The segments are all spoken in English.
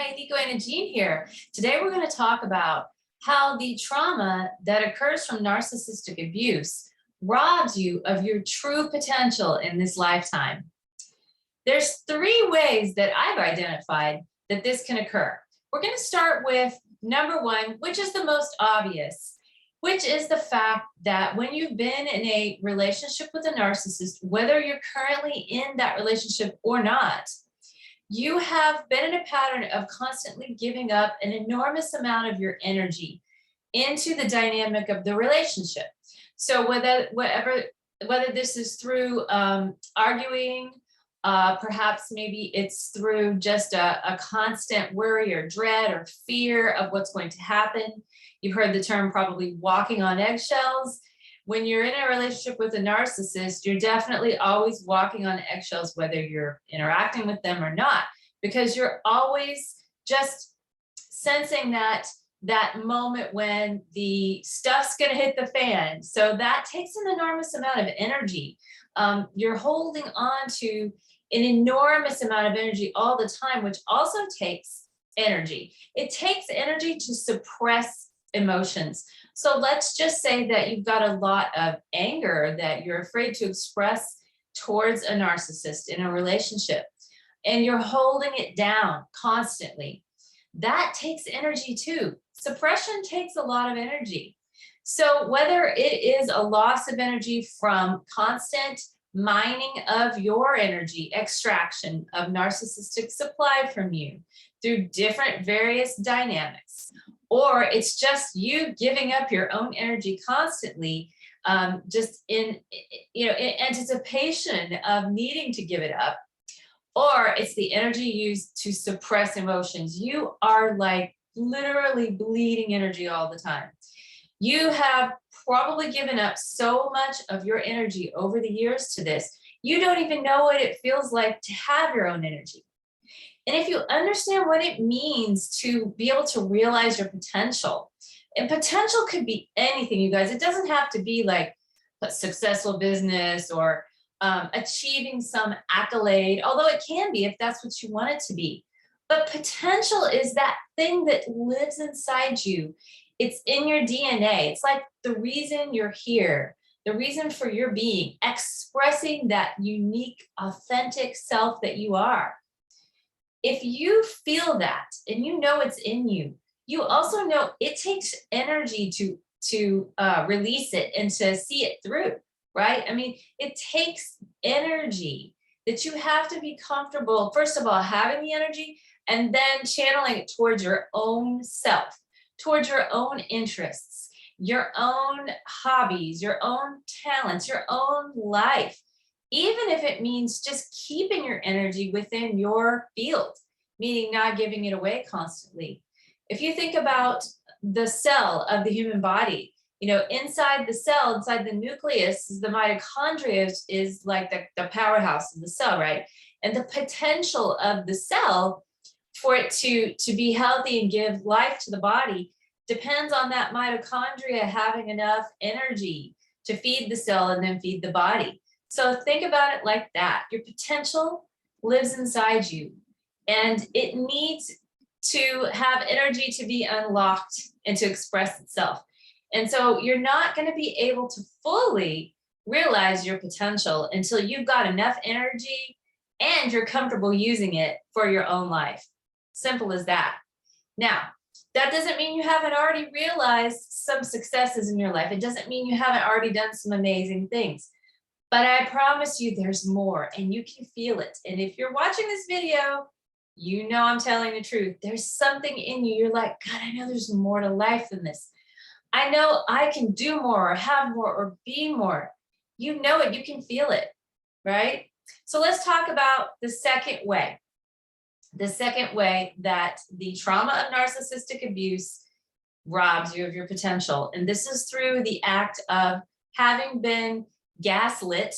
Hi, Niko Ana here. Today we're going to talk about how the trauma that occurs from narcissistic abuse robs you of your true potential in this lifetime. There's three ways that I've identified that this can occur. We're going to start with number one, which is the most obvious, which is the fact that when you've been in a relationship with a narcissist, whether you're currently in that relationship or not, you have been in a pattern of constantly giving up an enormous amount of your energy into the dynamic of the relationship. So whether this is through arguing, perhaps maybe it's through just a constant worry or dread or fear of what's going to happen. You've heard the term probably walking on eggshells. When you're in a relationship with a narcissist, you're definitely always walking on eggshells, whether you're interacting with them or not, because you're always just sensing that moment when the stuff's going to hit the fan. So that takes an enormous amount of energy. You're holding on to an enormous amount of energy all the time, which also takes energy. It takes energy to suppress emotions. So let's just say that you've got a lot of anger that you're afraid to express towards a narcissist in a relationship, and you're holding it down constantly. That takes energy too. Suppression takes a lot of energy. So whether it is a loss of energy from constant mining of your energy, extraction of narcissistic supply from you through different various dynamics, or it's just you giving up your own energy constantly, just in anticipation of needing to give it up, or it's the energy used to suppress emotions. You are like literally bleeding energy all the time. You have probably given up so much of your energy over the years to this, you don't even know what it feels like to have your own energy. And if you understand what it means to be able to realize your potential, and potential could be anything, you guys. It doesn't have to be like a successful business or achieving some accolade, although it can be if that's what you want it to be. But potential is that thing that lives inside you. It's in your DNA. It's like the reason you're here, the reason for your being, expressing that unique, authentic self that you are. If you feel that and you know it's in you, you also know it takes energy to release it and to see it through, right? I mean, it takes energy that you have to be comfortable, first of all, having the energy and then channeling it towards your own self, towards your own interests, your own hobbies, your own talents, your own life. Even if it means just keeping your energy within your field, meaning not giving it away constantly. If you think about the cell of the human body, inside the cell, inside the nucleus, the mitochondria is like the powerhouse of the cell, right? And the potential of the cell for it to be healthy and give life to the body depends on that mitochondria having enough energy to feed the cell and then feed the body. So think about it like that. Your potential lives inside you, and it needs to have energy to be unlocked and to express itself. And so you're not going to be able to fully realize your potential until you've got enough energy and you're comfortable using it for your own life. Simple as that. Now, that doesn't mean you haven't already realized some successes in your life. It doesn't mean you haven't already done some amazing things. But I promise you there's more, and you can feel it. And if you're watching this video, you know I'm telling the truth. There's something in you. You're like, God, I know there's more to life than this. I know I can do more or have more or be more. You know it. You can feel it, right? So let's talk about the second way. The second way that the trauma of narcissistic abuse robs you of your potential. And this is through the act of having been gaslit,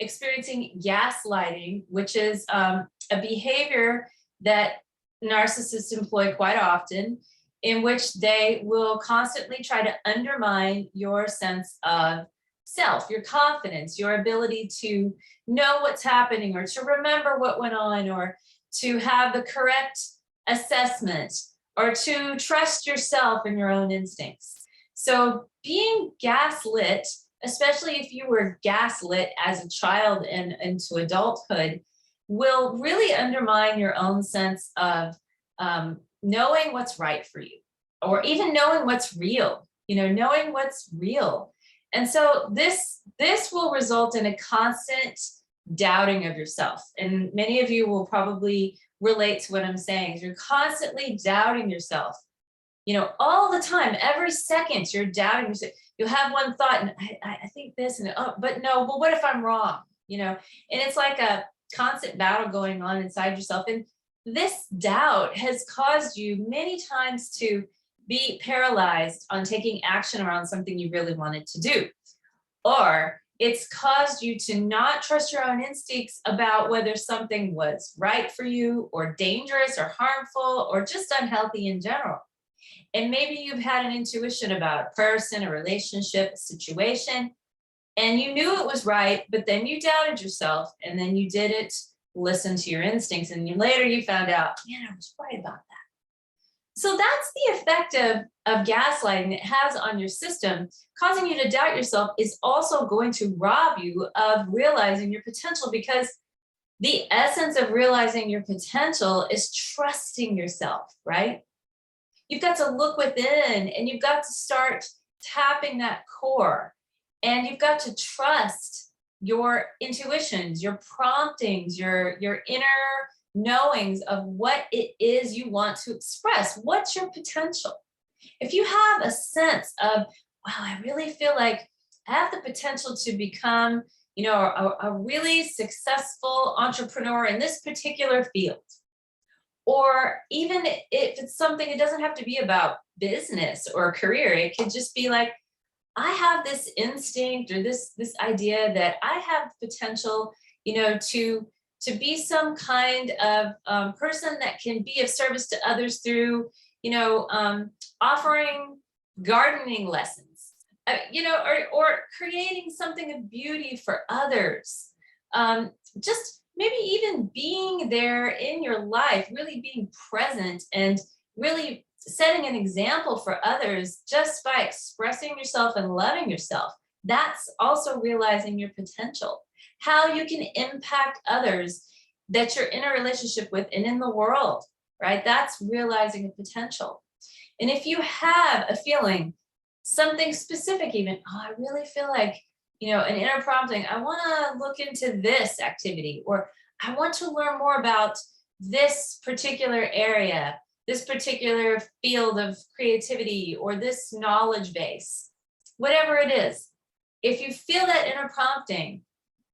experiencing gaslighting, which is a behavior that narcissists employ quite often, in which they will constantly try to undermine your sense of self, your confidence, your ability to know what's happening or to remember what went on or to have the correct assessment or to trust yourself and your own instincts. So being gaslit, especially if you were gaslit as a child and into adulthood, will really undermine your own sense of knowing what's right for you, or even knowing what's real, knowing what's real. And so this will result in a constant doubting of yourself. And many of you will probably relate to what I'm saying. You're constantly doubting yourself, all the time, every second you're doubting yourself. You'll have one thought and I think this, and but no, but what if I'm wrong? And it's like a constant battle going on inside yourself. And this doubt has caused you many times to be paralyzed on taking action around something you really wanted to do. Or it's caused you to not trust your own instincts about whether something was right for you, or dangerous, or harmful, or just unhealthy in general. And maybe you've had an intuition about a person, a relationship, a situation, and you knew it was right, but then you doubted yourself, and then you didn't listen to your instincts. And later you found out, man, I was right about that. So that's the effect of gaslighting it has on your system. Causing you to doubt yourself is also going to rob you of realizing your potential, because the essence of realizing your potential is trusting yourself, right? You've got to look within, and you've got to start tapping that core, and you've got to trust your intuitions, your promptings, your inner knowings of what it is you want to express. What's your potential? If you have a sense of, wow, I really feel like I have the potential to become, a really successful entrepreneur in this particular field. Or even if it's something, it doesn't have to be about business or career. It could just be like, I have this instinct or this idea that I have potential, to be some kind of person that can be of service to others through, offering gardening lessons, or creating something of beauty for others. Just maybe even being there in your life, really being present and really setting an example for others just by expressing yourself and loving yourself. That's also realizing your potential, how you can impact others that you're in a relationship with and in the world, right? That's realizing a potential. And if you have a feeling, something specific even, I really feel like, an inner prompting, I want to look into this activity, or I want to learn more about this particular area, this particular field of creativity, or this knowledge base, whatever it is. If you feel that inner prompting,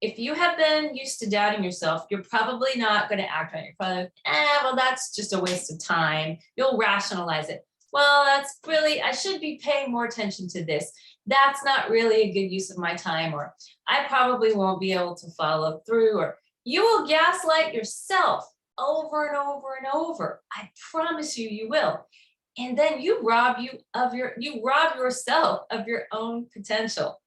if you have been used to doubting yourself, you're probably not going to act on it. You're probably like, well, that's just a waste of time. You'll rationalize it. Well, I should be paying more attention to this. That's not really a good use of my time, or I probably won't be able to follow through, or you will gaslight yourself over and over and over. I promise you will. And then you rob yourself of your own potential.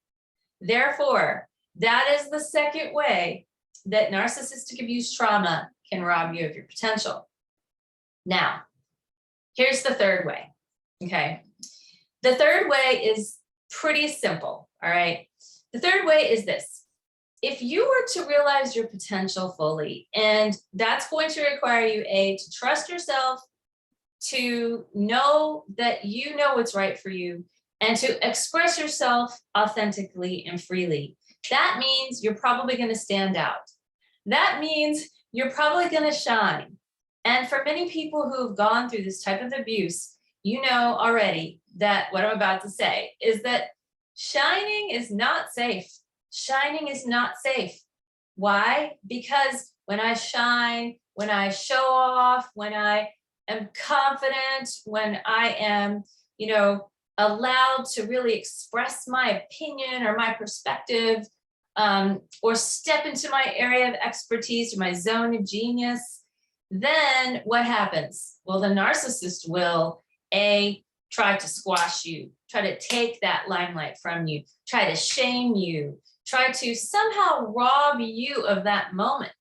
Therefore, that is the second way that narcissistic abuse trauma can rob you of your potential. Now, here's the third way. Okay. The third way is pretty simple. All right. The third way is this. If you were to realize your potential fully, and that's going to require you, to trust yourself, to know that you know what's right for you, and to express yourself authentically and freely. That means you're probably going to stand out. That means you're probably going to shine. And for many people who have gone through this type of abuse, you know already that what I'm about to say is that shining is not safe. Shining is not safe. Why? Because when I shine, when I show off, when I am confident, when I am, allowed to really express my opinion or my perspective, or step into my area of expertise or my zone of genius, then what happens? Well, the narcissist will try to squash you, try to take that limelight from you, try to shame you, try to somehow rob you of that moment,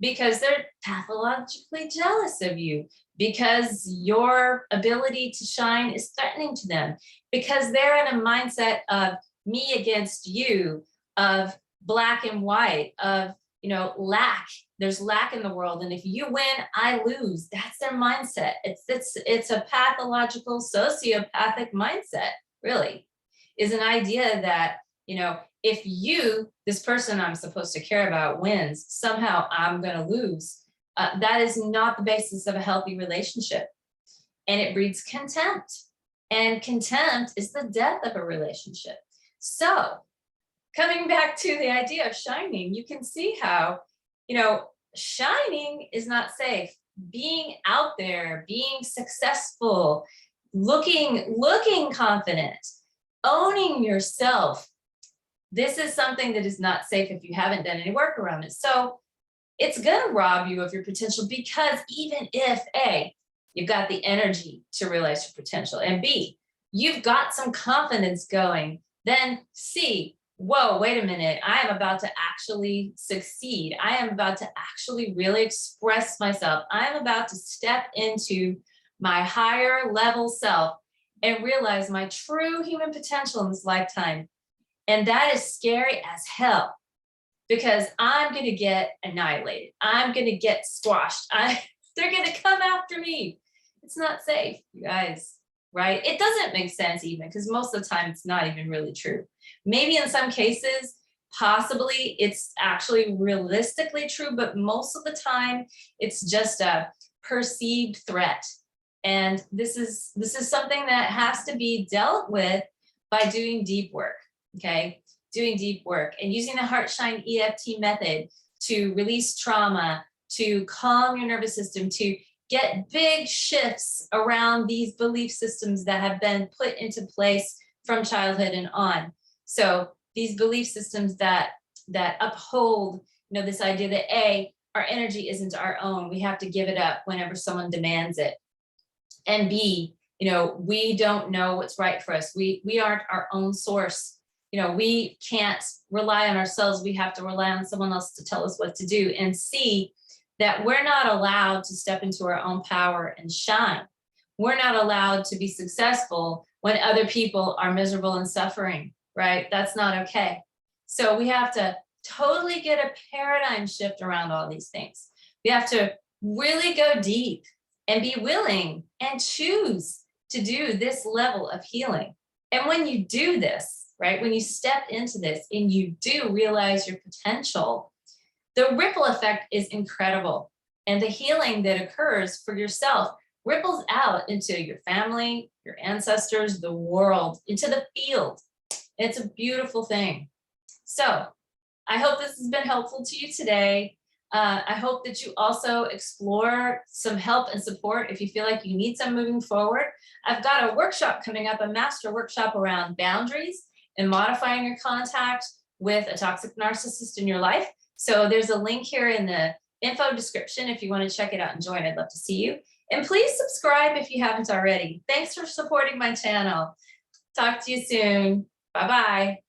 because they're pathologically jealous of you. because your ability to shine is threatening to them, because they're in a mindset of me against you, of black and white, of, you know, lack. There's lack in the world, and if you win, I lose. That's their mindset. It's a pathological, sociopathic mindset, really, is an idea that, you know, if you, this person I'm supposed to care about, wins, somehow I'm going to lose. That is not the basis of a healthy relationship. And it breeds contempt. And contempt is the death of a relationship. So coming back to the idea of shining, you can see how, you know, shining is not safe. Being out there, being successful, looking confident, owning yourself, this is something that is not safe if you haven't done any work around it. So it's going to rob you of your potential, because even if A, you've got the energy to realize your potential, and B, you've got some confidence going, then C, whoa, wait a minute, I am about to actually succeed. I am about to actually really express myself. I am about to step into my higher level self and realize my true human potential in this lifetime. And that is scary as hell, because I'm going to get annihilated. I'm going to get squashed. They're going to come after me. It's not safe, you guys, right? It doesn't make sense even, because most of the time it's not even really true. Maybe in some cases, possibly it's actually realistically true, but most of the time it's just a perceived threat. And this is something that has to be dealt with by doing deep work, okay? Doing deep work and using the Heartshine EFT method to release trauma, to calm your nervous system, to get big shifts around these belief systems that have been put into place from childhood and on. So these belief systems that uphold, you know, this idea that A, our energy isn't our own. We have to give it up whenever someone demands it. And B, you know, we don't know what's right for us. We aren't our own source. You know, we can't rely on ourselves. We have to rely on someone else to tell us what to do. And C, that we're not allowed to step into our own power and shine. We're not allowed to be successful when other people are miserable and suffering, right? That's not okay. So we have to totally get a paradigm shift around all these things. We have to really go deep and be willing and choose to do this level of healing. And when you do this, right, when you step into this and you do realize your potential, the ripple effect is incredible. And the healing that occurs for yourself ripples out into your family, your ancestors, the world, into the field. It's a beautiful thing. So I hope this has been helpful to you today. I hope that you also explore some help and support if you feel like you need some moving forward. I've got a workshop coming up, a master workshop around boundaries and modifying your contact with a toxic narcissist in your life. So there's a link here in the info description if you want to check it out and join. I'd love to see you. And please subscribe if you haven't already. Thanks for supporting my channel. Talk to you soon. Bye-bye.